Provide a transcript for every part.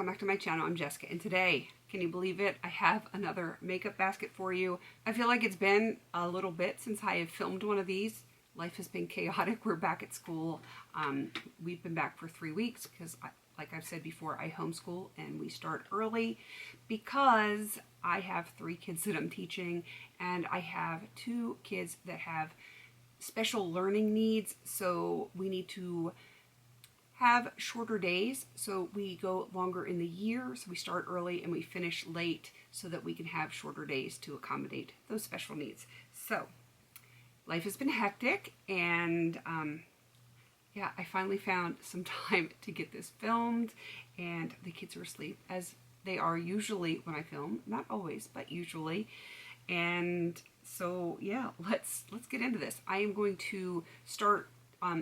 welcome back to my channel. I'm Jessica, and today, can you believe it, I have another makeup basket for you. I feel like it's been a little bit since I have filmed one of these. Life has been chaotic. We're back at school. We've been back for 3 weeks because, like I've said before, I homeschool and we start early because I have 3 kids that I'm teaching, and I have 2 kids that have special learning needs, so we need to have shorter days, so we go longer in the year, so we start early and we finish late so that we can have shorter days to accommodate those special needs. So life has been hectic, and yeah, I finally found some time to get this filmed, and the kids are asleep, as they are usually when I film. Not always, but usually. And so yeah, let's get into this. I am going to start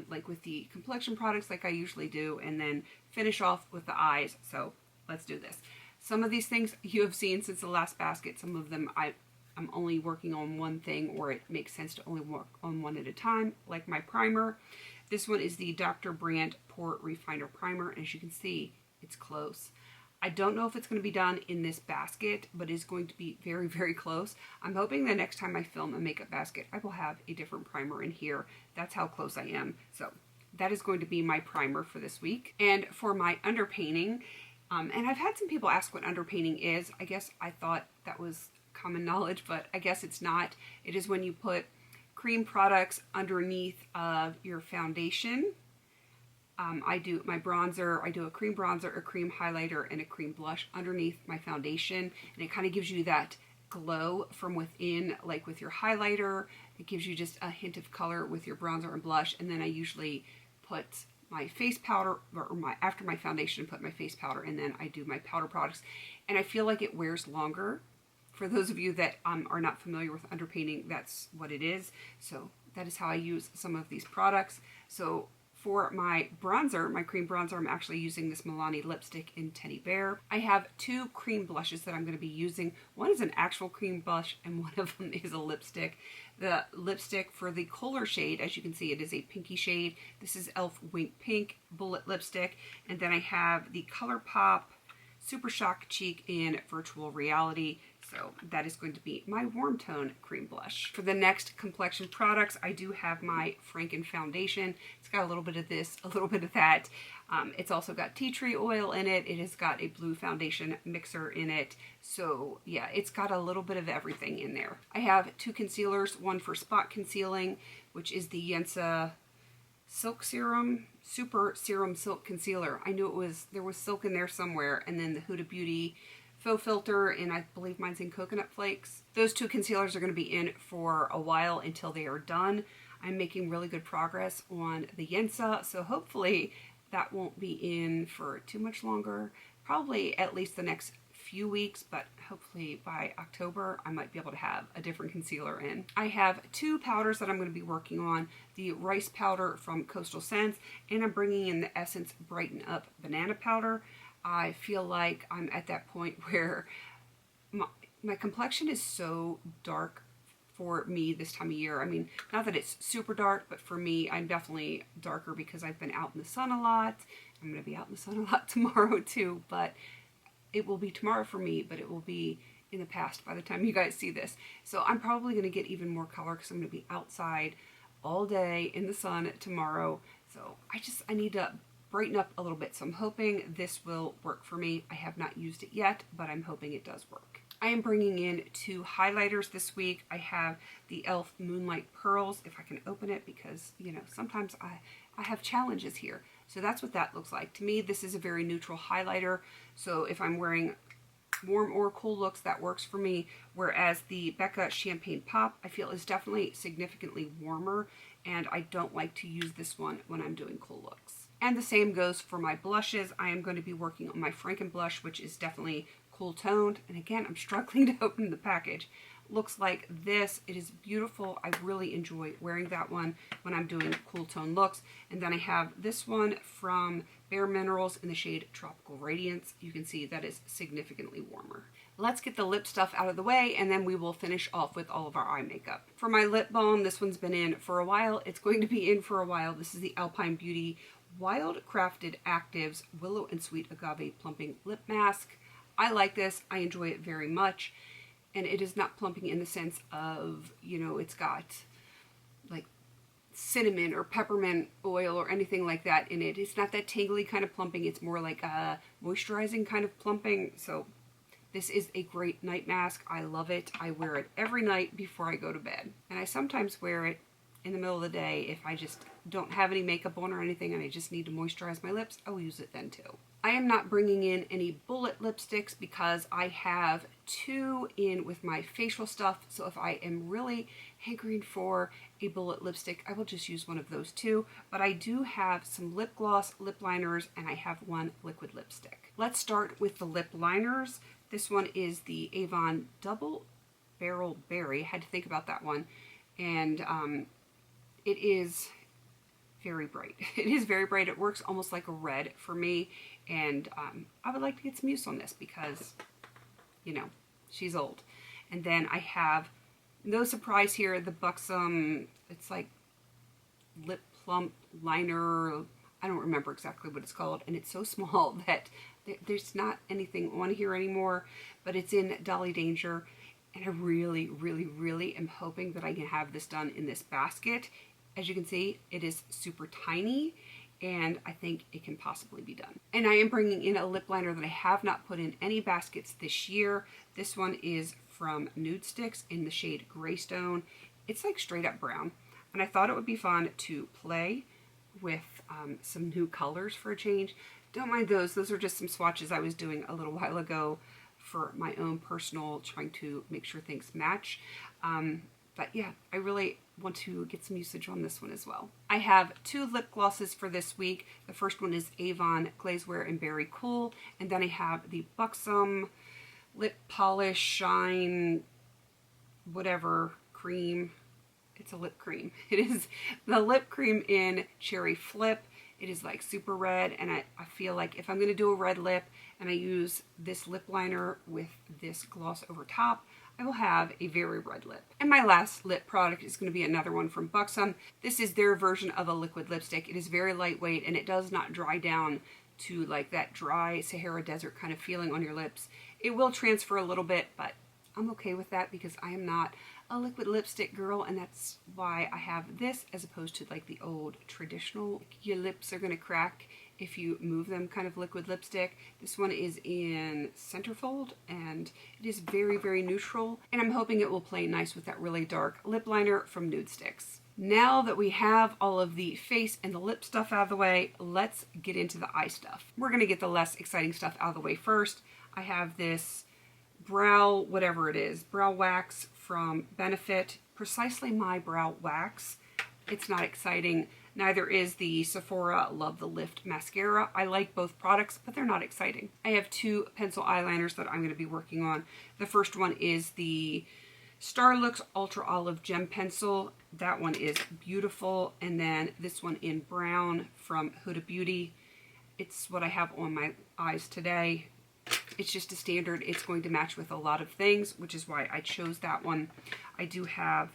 like with the complexion products like I usually do, and then finish off with the eyes. So let's do this. Some of these things you have seen since the last basket. Some of them I'm only working on one thing, or it makes sense to only work on one at a time, like my primer. This one is the Dr. Brandt Pore Refiner Primer. As you can see, it's close. I don't know if it's going to be done in this basket, but it's going to be very, very close. I'm hoping the next time I film a makeup basket, I will have a different primer in here. That's how close I am. So that is going to be my primer for this week. And for my underpainting, and I've had some people ask what underpainting is. I guess I thought that was common knowledge, but I guess it's not. It is when you put cream products underneath of your foundation. I do my bronzer, I do a cream bronzer, a cream highlighter, and a cream blush underneath my foundation, and it kind of gives you that glow from within, like with your highlighter. It gives you just a hint of color with your bronzer and blush, and then I usually put my face powder, or after my foundation, put my face powder, and then I do my powder products, and I feel like it wears longer. For those of you that are not familiar with underpainting, that's what it is. So that is how I use some of these products. So for my bronzer, my cream bronzer, I'm actually using this Milani lipstick in Teddy Bear. I have 2 cream blushes that I'm going to be using. One is an actual cream blush, and one of them is a lipstick. The lipstick for the Kohler shade, as you can see, it is a pinky shade. This is e.l.f. Wink Pink Bullet Lipstick. And then I have the ColourPop Super Shock Cheek in Virtual Reality. So that is going to be my warm tone cream blush. For the next complexion products, I do have my Franken foundation. It's got a little bit of this, a little bit of that. It's also got tea tree oil in it. It has got a blue foundation mixer in it. So yeah, it's got a little bit of everything in there. I have 2 concealers, one for spot concealing, which is the Yensa Silk Serum Super Serum Silk Concealer. I knew there was silk in there somewhere. And then the Huda Beauty Faux Filter, and I believe mine's in Coconut Flakes. Those 2 concealers are going to be in for a while until they are done. I'm making really good progress on the Yensa, so hopefully that won't be in for too much longer. Probably at least the next few weeks, but hopefully by October I might be able to have a different concealer in. I have 2 powders that I'm going to be working on. The rice powder from Coastal Scents, and I'm bringing in the Essence Brighten Up banana powder. I feel like I'm at that point where my complexion is so dark for me this time of year. I mean, not that it's super dark, but for me, I'm definitely darker because I've been out in the sun a lot. I'm going to be out in the sun a lot tomorrow too, but it will be tomorrow for me, but it will be in the past by the time you guys see this. So I'm probably going to get even more color because I'm going to be outside all day in the sun tomorrow. So I need to brighten up a little bit. So I'm hoping this will work for me. I have not used it yet, but I'm hoping it does work. I am bringing in 2 highlighters this week. I have the e.l.f. Moonlight Pearls, if I can open it, because, you know, sometimes I have challenges here. So that's what that looks like. To me, this is a very neutral highlighter. So if I'm wearing warm or cool looks, that works for me. Whereas the Becca Champagne Pop, I feel, is definitely significantly warmer, and I don't like to use this one when I'm doing cool looks. And the same goes for my blushes. I am going to be working on my Franken blush, which is definitely cool toned. And again, I'm struggling to open the package. Looks like this. It is beautiful. I really enjoy wearing that one when I'm doing cool tone looks. And then I have this one from Bare Minerals in the shade Tropical Radiance. You can see that is significantly warmer. Let's get the lip stuff out of the way, and then we will finish off with all of our eye makeup. For my lip balm, this one's been in for a while. It's going to be in for a while. This is the Alpine Beauty Wild Crafted Actives Willow and Sweet Agave Plumping Lip Mask. I like this. I enjoy it very much. And it is not plumping in the sense of, it's got like cinnamon or peppermint oil or anything like that in it. It's not that tingly kind of plumping. It's more like a moisturizing kind of plumping. So this is a great night mask. I love it. I wear it every night before I go to bed. And I sometimes wear it in the middle of the day if I just don't have any makeup on or anything and I just need to moisturize my lips. I will use it then too. I am not bringing in any bullet lipsticks because I have 2 in with my facial stuff. So if I am really hankering for a bullet lipstick, I will just use one of those 2. But I do have some lip gloss, lip liners, and I have 1 liquid lipstick. Let's start with the lip liners. This one is the Avon Double Barrel Berry. I had to think about that one. And it is very bright. It is very bright. It works almost like a red for me. And I would like to get some use on this because, she's old. And then I have, no surprise here, the Buxom, it's like lip plump liner. I don't remember exactly what it's called. And it's so small that there's not anything on here anymore. But it's in Dolly Danger. And I really, really, really am hoping that I can have this done in this basket. As you can see, it is super tiny, and I think it can possibly be done. And I am bringing in a lip liner that I have not put in any baskets this year. This one is from Nudestix in the shade Greystone. It's like straight up brown, and I thought it would be fun to play with some new colors for a change. Don't mind those. Those are just some swatches I was doing a little while ago for my own personal, trying to make sure things match. But yeah, I really want to get some usage on this one as well. I have 2 lip glosses for this week. The first one is Avon Glazewear and Berry Cool. And then I have the Buxom Lip Polish Shine whatever cream. It's a lip cream. It is the lip cream in Cherry Flip. It is like super red, and I feel like if I'm going to do a red lip and I use this lip liner with this gloss over top, I will have a very red lip. And my last lip product is going to be another one from Buxom. This is their version of a liquid lipstick. It is very lightweight, and it does not dry down to like that dry Sahara Desert kind of feeling on your lips. It will transfer a little bit, but I'm okay with that because I am not a liquid lipstick girl, and that's why I have this as opposed to like the old traditional your lips are going to crack if you move them kind of liquid lipstick. This one is in Centerfold, and it is very, very neutral, and I'm hoping it will play nice with that really dark lip liner from Nudestix. Now that we have all of the face and the lip stuff out of the way, let's get into the eye stuff. We're going to get the less exciting stuff out of the way first. I have this brow, whatever it is, brow wax from Benefit. Precisely my brow wax. It's not exciting. Neither is the Sephora Love the Lift mascara. I like both products, but they're not exciting. I have 2 pencil eyeliners that I'm going to be working on. The first one is the Starlooks Ultra Olive Gem Pencil. That one is beautiful. And then this one in brown from Huda Beauty. It's what I have on my eyes today. It's just a standard. It's going to match with a lot of things, which is why I chose that one. I do have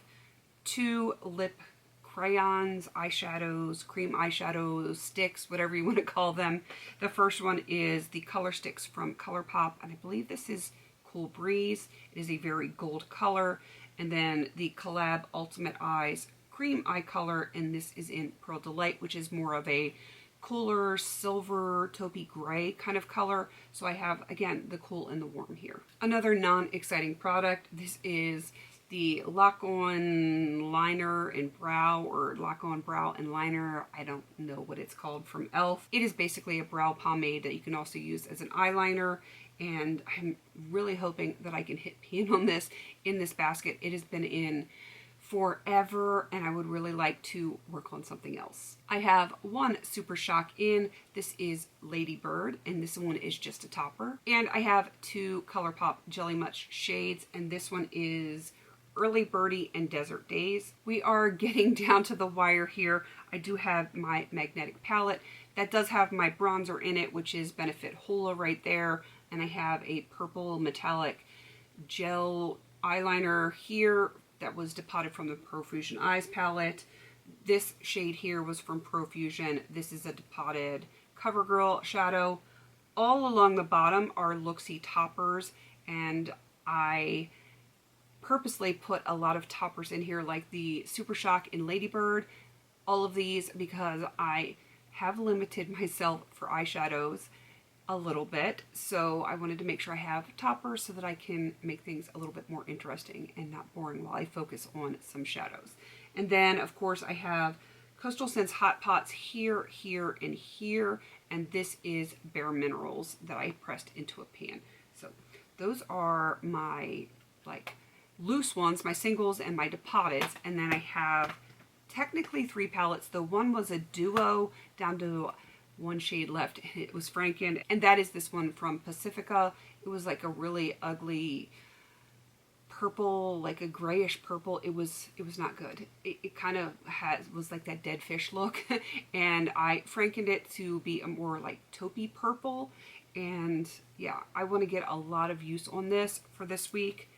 2 lip crayons, eyeshadows, cream eyeshadow sticks, whatever you want to call them. The first one is the Color Sticks from ColourPop, and I believe this is Cool Breeze. It is a very gold color. And then the Collab Ultimate Eyes Cream Eye Color, and this is in Pearl Delight, which is more of a cooler silver taupey gray kind of color. So I have, again, the cool and the warm here. Another non-exciting product. This is the Lock On Liner and Brow, or Lock On Brow and Liner. I don't know what it's called, from e.l.f. It is basically a brow pomade that you can also use as an eyeliner. And I'm really hoping that I can hit pan on this in this basket. It has been in forever, and I would really like to work on something else. I have 1 Super Shock in. This is Lady Bird, and this one is just a topper. And I have 2 ColourPop Jelly Much shades, and this one is Early Birdie and Desert Days. We are getting down to the wire here. I do have my magnetic palette. That does have my bronzer in it, which is Benefit Hola right there. And I have a purple metallic gel eyeliner here that was depotted from the Profusion Eyes palette. This shade here was from Profusion. This is a depotted CoverGirl shadow. All along the bottom are Looksy toppers, and I purposely put a lot of toppers in here, like the Super Shock in Ladybird. All of these because I have limited myself for eyeshadows a little bit, so I wanted to make sure I have toppers so that I can make things a little bit more interesting and not boring while I focus on some shadows. And then, of course, I have Coastal Scents Hot Pots here, here, and here, and this is Bare Minerals that I pressed into a pan. So those are my loose ones, my singles and my depotteds, and then I have technically 3 palettes, though one was a duo down to 1 shade left. It was Franken, and that is this one from Pacifica. It was like a really ugly purple, like a grayish purple. It was not good. It kind of was like that dead fish look, and I Frankened it to be a more like taupey purple. And yeah, I want to get a lot of use on this for this week,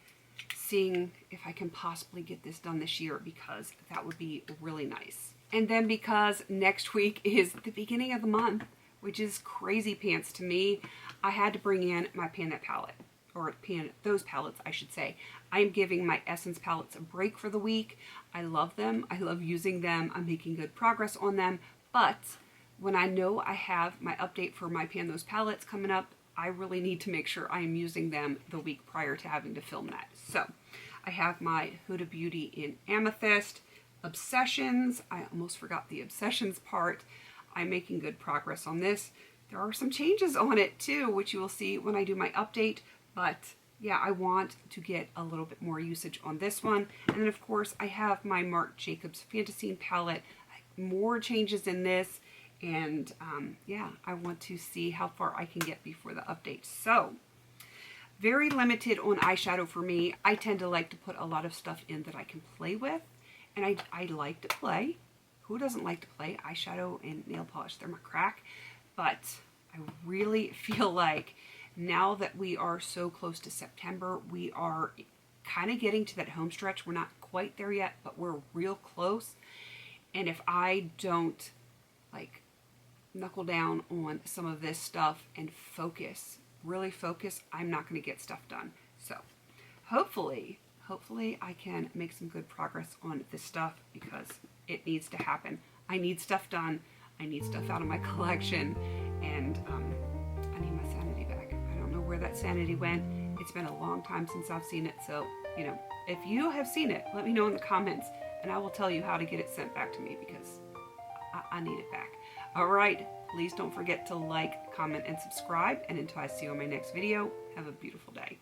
seeing if I can possibly get this done this year, because that would be really nice. And then because next week is the beginning of the month, which is crazy pants to me, I had to bring in my Pan palette, or those palettes, I should say. I am giving my Essence palettes a break for the week. I love them. I love using them. I'm making good progress on them. But when I know I have my update for my Pan Those palettes coming up, I really need to make sure I am using them the week prior to having to film that. So I have my Huda Beauty in Amethyst, Obsessions. I almost forgot the Obsessions part. I'm making good progress on this. There are some changes on it too, which you will see when I do my update. But yeah, I want to get a little bit more usage on this one. And then of course I have my Marc Jacobs Fantasine palette. More changes in this. And yeah, I want to see how far I can get before the update. So very limited on eyeshadow for me. I tend to like to put a lot of stuff in that I can play with. And I like to play. Who doesn't like to play? Eyeshadow and nail polish, they're my crack. But I really feel like now that we are so close to September, we are kind of getting to that home stretch. We're not quite there yet, but we're real close. And if I don't knuckle down on some of this stuff and focus, really focus, I'm not going to get stuff done. So hopefully I can make some good progress on this stuff, because it needs to happen. I need stuff done. I need stuff out of my collection, and I need my sanity back. I don't know where that sanity went. It's been a long time since I've seen it, so if you have seen it, let me know in the comments, and I will tell you how to get it sent back to me, because I need it back. All right, please don't forget to like, comment, and subscribe. And until I see you on my next video, have a beautiful day.